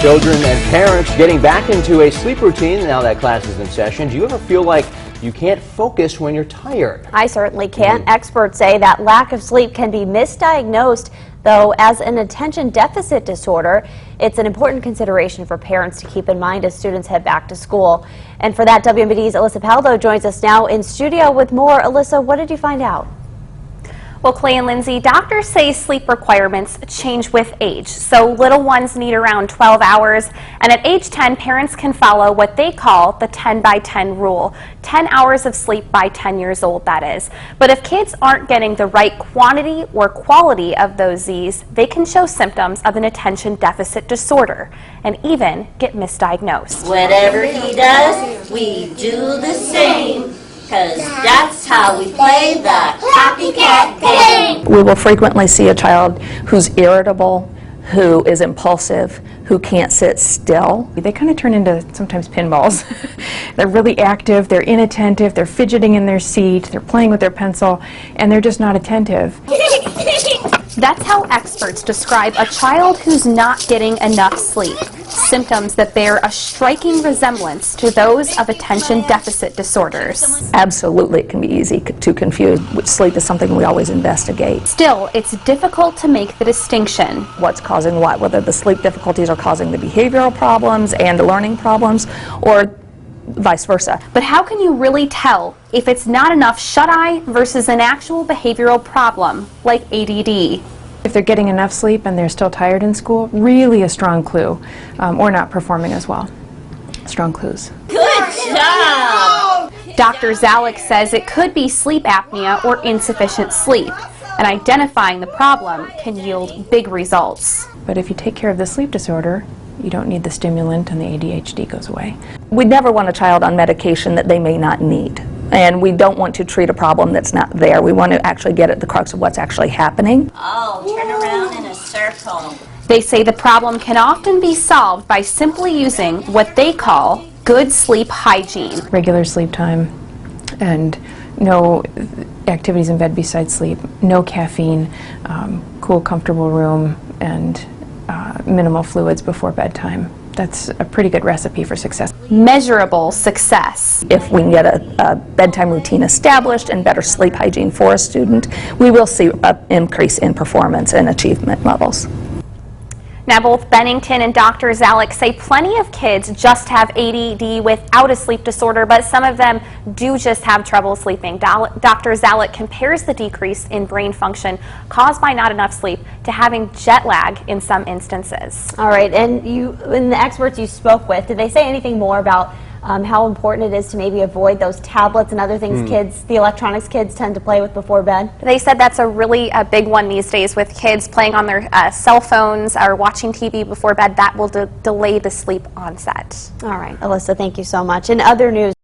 Children and parents getting back into a sleep routine now that class is in session. Do you ever feel like you can't focus when you're tired? I certainly can't. Experts say that lack of sleep can be misdiagnosed, though, as an attention deficit disorder. It's an important consideration for parents to keep in mind as students head back to school. And for that, WMBD's Alyssa Paldo joins us now in studio with more. Alyssa, what did you find out? Well, Clay and Lindsay, doctors say sleep requirements change with age. So little ones need around 12 hours, and at age 10, parents can follow what they call the 10 by 10 rule. 10 hours of sleep by 10 years old, that is. But if kids aren't getting the right quantity or quality of those Z's, they can show symptoms of an attention deficit disorder and even get misdiagnosed. Whatever he does, we do the same. Because that's how we play the copycat game. We will frequently see a child who's irritable, who is impulsive, who can't sit still. They kind of turn into sometimes pinballs. They're really active, they're inattentive, they're fidgeting in their seat, they're playing with their pencil, and they're just not attentive. That's how experts describe a child who's not getting enough sleep. Symptoms that bear a striking resemblance to those of attention deficit disorders. Absolutely, it can be easy to confuse. Sleep is something we always investigate. Still, it's difficult to make the distinction. What's causing what? Whether the sleep difficulties are causing the behavioral problems and the learning problems, or vice versa. But how can you really tell if it's not enough shut-eye versus an actual behavioral problem like ADD? If they're getting enough sleep and they're still tired in school, really a strong clue, or not performing as well. Strong clues. Good job! Dr. Zalek says it could be sleep apnea or insufficient sleep, and identifying the problem can yield big results. But if you take care of the sleep disorder, you don't need the stimulant and the ADHD goes away. We never want a child on medication that they may not need. And we don't want to treat a problem that's not there. We want to actually get at the crux of what's actually happening. Oh, turn around in a circle. They say the problem can often be solved by simply using what they call good sleep hygiene. Regular sleep time and no activities in bed besides sleep, no caffeine, cool, comfortable room, and minimal fluids before bedtime. That's a pretty good recipe for success. Measurable success. If we can get a bedtime routine established and better sleep hygiene for a student, we will see an increase in performance and achievement levels. Now, both Bennington and Dr. Zalek say plenty of kids just have ADD without a sleep disorder, but some of them do just have trouble sleeping. Dr. Zalek compares the decrease in brain function caused by not enough sleep to having jet lag in some instances. All right, and the experts you spoke with, did they say anything more about how important it is to maybe avoid those tablets and other things the electronics kids tend to play with before bed? They said that's a really big one these days with kids playing on their cell phones or watching TV before bed. That will delay the sleep onset. All right, Alyssa, thank you so much. In other news,